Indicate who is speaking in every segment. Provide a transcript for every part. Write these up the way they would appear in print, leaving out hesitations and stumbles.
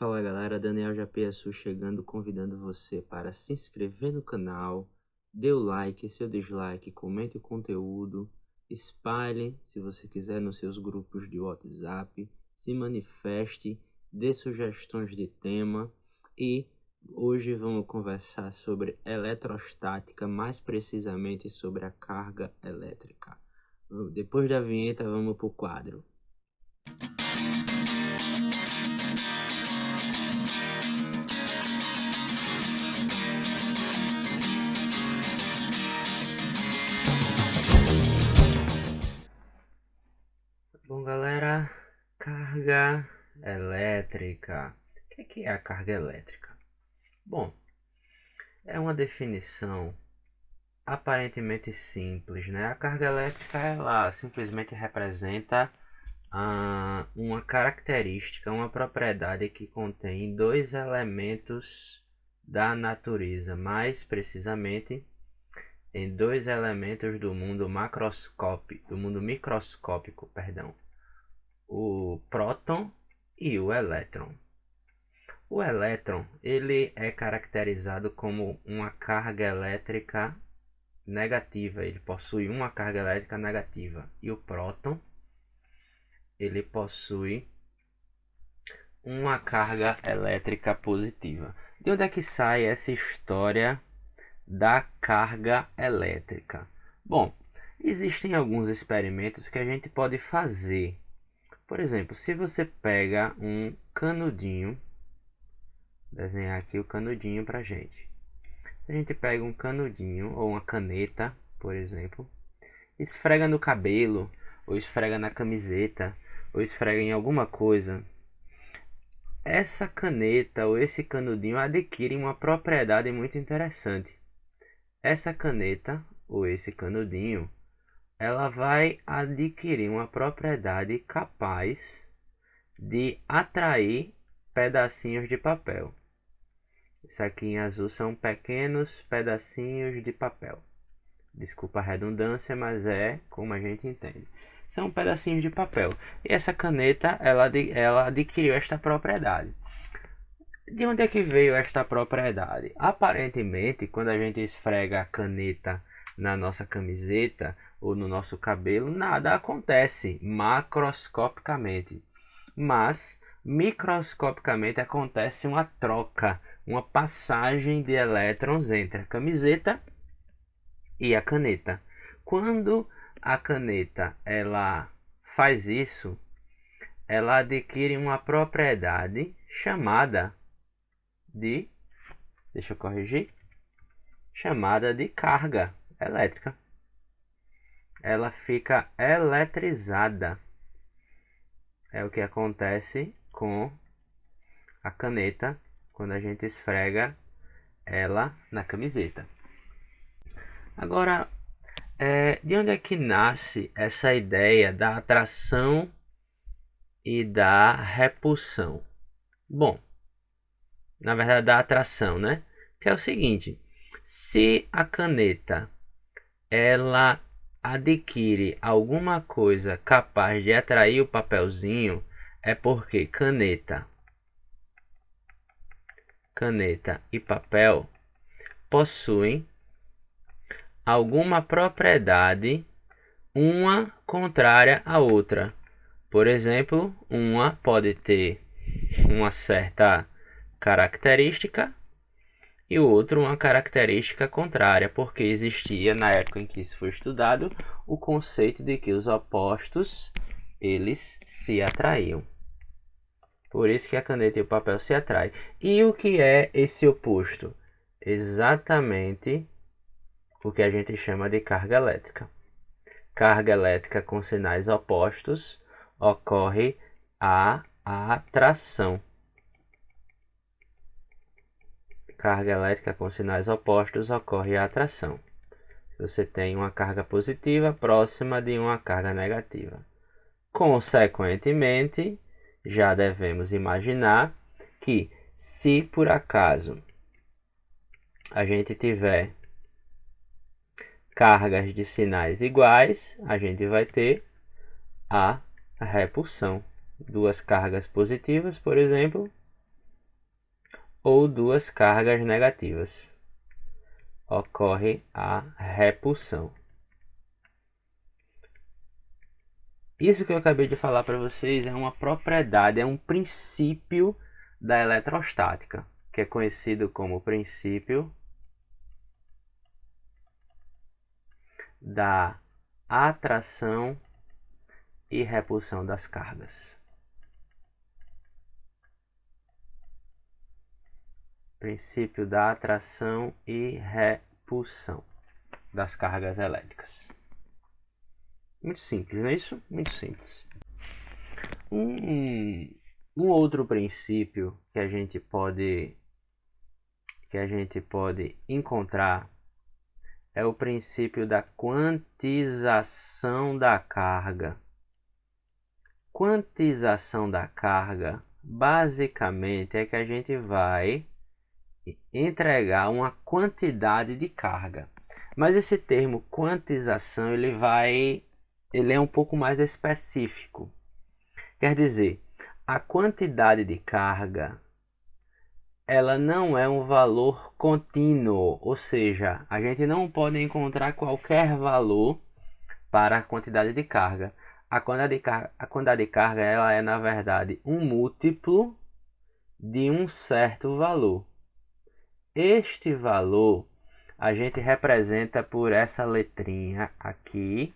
Speaker 1: Fala galera, Daniel Japiaçu chegando, convidando você para se inscrever no canal, dê o like, seu dislike, comente o conteúdo, espalhe se você quiser nos seus grupos de WhatsApp, se manifeste, dê sugestões de tema e hoje vamos conversar sobre eletrostática, mais precisamente sobre a carga elétrica. Depois da vinheta vamos para o quadro. Bom galera, carga elétrica. O que é a carga elétrica? Bom, é uma definição aparentemente simples, né? A carga elétrica ela simplesmente representa uma característica, uma propriedade que contém dois elementos da natureza, mais precisamente em dois elementos do mundo microscópico, o próton e o elétron. O elétron ele é caracterizado como uma carga elétrica negativa, ele possui uma carga elétrica negativa, e o próton ele possui uma carga elétrica positiva. De onde é que sai essa história da carga elétrica? Bom, existem alguns experimentos que a gente pode fazer. Por exemplo, se você pega um canudinho, desenhar aqui o canudinho para gente. A gente pega um canudinho ou uma caneta, por exemplo, esfrega no cabelo, ou esfrega na camiseta, ou esfrega em alguma coisa. Essa caneta ou esse canudinho adquire uma propriedade muito interessante. Essa caneta ou esse canudinho, ela vai adquirir uma propriedade capaz de atrair pedacinhos de papel. Isso aqui em azul são pequenos pedacinhos de papel. Desculpa a redundância, mas é como a gente entende. São pedacinhos de papel. E essa caneta, ela adquiriu esta propriedade. De onde é que veio esta propriedade? Aparentemente, quando a gente esfrega a caneta na nossa camiseta ou no nosso cabelo, nada acontece macroscopicamente. Mas microscopicamente acontece uma troca, uma passagem de elétrons entre a camiseta e a caneta. Quando a caneta ela faz isso, ela adquire uma propriedade chamada de, deixa eu corrigir, chamada de carga elétrica. Ela fica eletrizada. É o que acontece com a caneta quando a gente esfrega ela na camiseta. Agora, de onde é que nasce essa ideia da atração e da repulsão? Bom, na verdade da atração, né? Que é o seguinte: se a caneta ela adquire alguma coisa capaz de atrair o papelzinho, é porque caneta e papel possuem alguma propriedade, uma contrária à outra. Por exemplo, uma pode ter uma certa característica e o outro uma característica contrária, porque existia na época em que isso foi estudado o conceito de que os opostos eles se atraíam. Por isso que a caneta e o papel se atraem. E o que é esse oposto? Exatamente o que a gente chama de carga elétrica. Carga elétrica com sinais opostos ocorre a atração. Carga elétrica com sinais opostos ocorre a atração. Você tem uma carga positiva próxima de uma carga negativa. Consequentemente, já devemos imaginar que se por acaso a gente tiver cargas de sinais iguais, a gente vai ter a repulsão. Duas cargas positivas, por exemplo, ou duas cargas negativas. Ocorre a repulsão. Isso que eu acabei de falar para vocês é uma propriedade, é um princípio da eletrostática, que é conhecido como princípio da atração e repulsão das cargas. Princípio da atração e repulsão das cargas elétricas. Muito simples, não é isso? Muito simples. Um outro princípio que a gente pode encontrar é o princípio da quantização da carga. Quantização da carga, basicamente, é que a gente vai entregar uma quantidade de carga. Mas esse termo quantização, ele é um pouco mais específico. Quer dizer, a quantidade de carga, ela não é um valor contínuo, ou seja, a gente não pode encontrar qualquer valor para a quantidade de carga. A quantidade de carga ela é, na verdade, um múltiplo de um certo valor. Este valor a gente representa por essa letrinha aqui,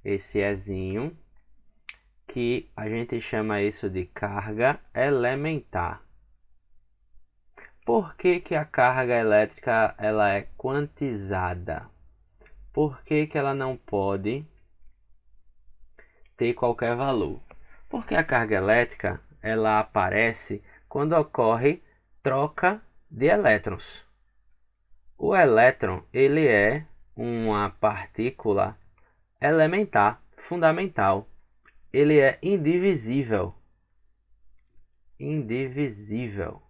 Speaker 1: esse Ezinho, que a gente chama isso de carga elementar. Por que que a carga elétrica ela é quantizada? Por que que ela não pode ter qualquer valor? Porque a carga elétrica ela aparece quando ocorre troca de elétrons. O elétron ele é uma partícula elementar, fundamental. Ele é indivisível. Indivisível.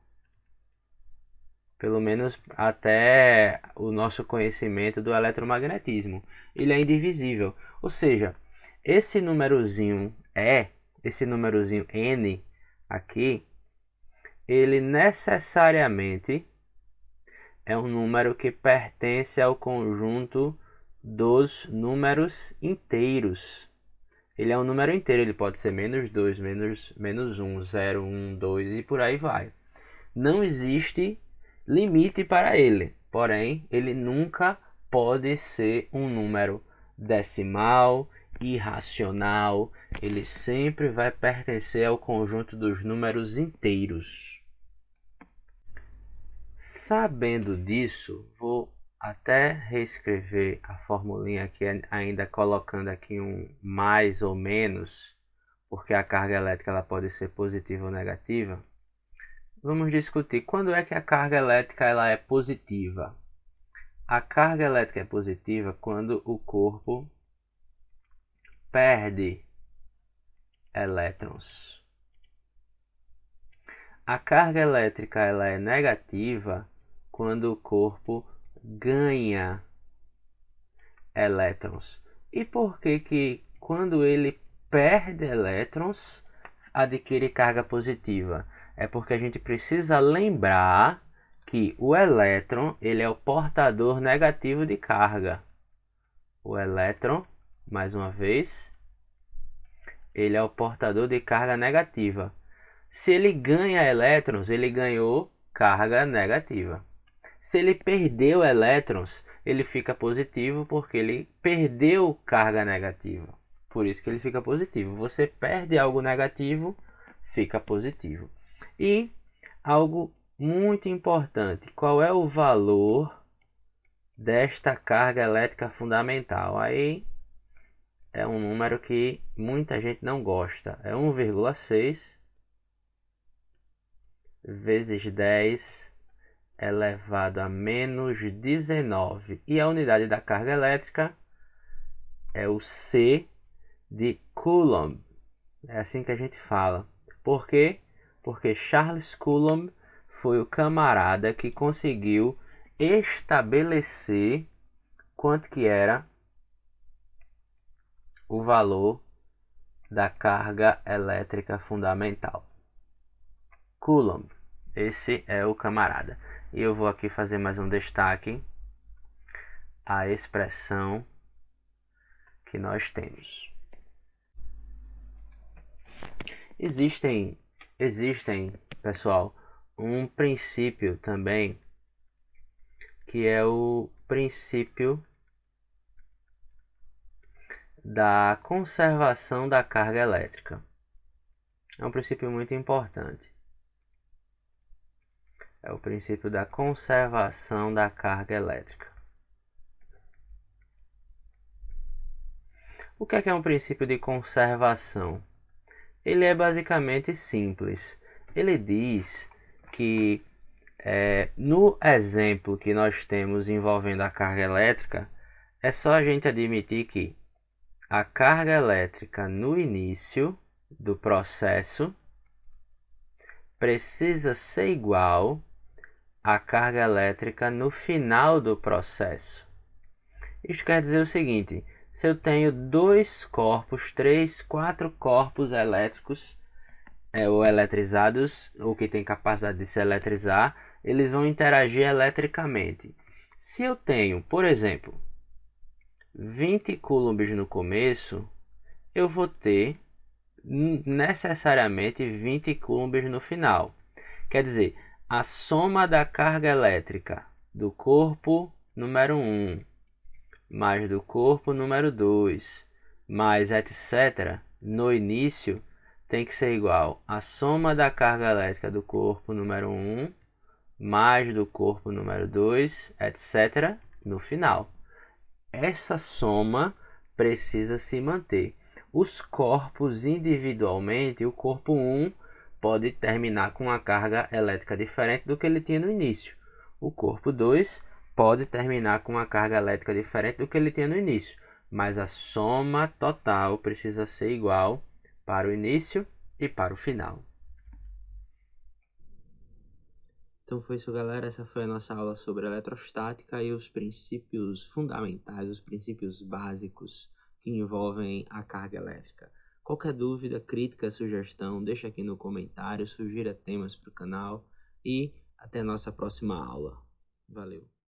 Speaker 1: Pelo menos até o nosso conhecimento do eletromagnetismo. Ele é indivisível. Ou seja, esse númerozinho esse númerozinho N aqui, ele necessariamente é um número que pertence ao conjunto dos números inteiros. Ele é um número inteiro, ele pode ser -2, -1, 0, 1, 2 e por aí vai. Não existe limite para ele, porém, ele nunca pode ser um número decimal, irracional, ele sempre vai pertencer ao conjunto dos números inteiros. Sabendo disso, vou até reescrever a formulinha aqui, ainda colocando aqui um mais ou menos, porque a carga elétrica ela pode ser positiva ou negativa. Vamos discutir quando é que a carga elétrica ela é positiva. A carga elétrica é positiva quando o corpo perde elétrons. A carga elétrica ela é negativa quando o corpo ganha elétrons. E por que que quando ele perde elétrons adquire carga positiva? É porque a gente precisa lembrar que o elétron ele é o portador negativo de carga. O elétron, mais uma vez, ele é o portador de carga negativa. Se ele ganha elétrons, ele ganhou carga negativa. Se ele perdeu elétrons, ele fica positivo porque ele perdeu carga negativa. Por isso que ele fica positivo. Você perde algo negativo, fica positivo. E algo muito importante, qual é o valor desta carga elétrica fundamental? Aí é um número que muita gente não gosta. É 1,6 vezes 10 elevado a -19. E a unidade da carga elétrica é o C de Coulomb. É assim que a gente fala. Por quê? Porque Charles Coulomb foi o camarada que conseguiu estabelecer quanto que era o valor da carga elétrica fundamental. Coulomb. Esse é o camarada. E eu vou aqui fazer mais um destaque à expressão que nós temos. Existem, pessoal, um princípio também, que é o princípio da conservação da carga elétrica. É um princípio muito importante. É o princípio da conservação da carga elétrica. O que é um princípio de conservação? Ele é basicamente simples. Ele diz que no exemplo que nós temos envolvendo a carga elétrica, é só a gente admitir que a carga elétrica no início do processo precisa ser igual à carga elétrica no final do processo. Isso quer dizer o seguinte: se eu tenho dois corpos, três, quatro corpos elétricos ou eletrizados, ou que tem capacidade de se eletrizar, eles vão interagir eletricamente. Se eu tenho, por exemplo, 20 coulombs no começo, eu vou ter necessariamente 20 coulombs no final. Quer dizer, a soma da carga elétrica do corpo número 1 mais do corpo número 2 mais etc. no início tem que ser igual à soma da carga elétrica do corpo número 1 mais do corpo número 2, etc. no final. Essa soma precisa se manter. Os corpos individualmente, o corpo 1 pode terminar com uma carga elétrica diferente do que ele tinha no início. O corpo 2 pode terminar com uma carga elétrica diferente do que ele tinha no início, mas a soma total precisa ser igual para o início e para o final. Então foi isso, galera. Essa foi a nossa aula sobre eletrostática e os princípios fundamentais, os princípios básicos que envolvem a carga elétrica. Qualquer dúvida, crítica, sugestão, deixa aqui no comentário, sugira temas para o canal e até a nossa próxima aula. Valeu!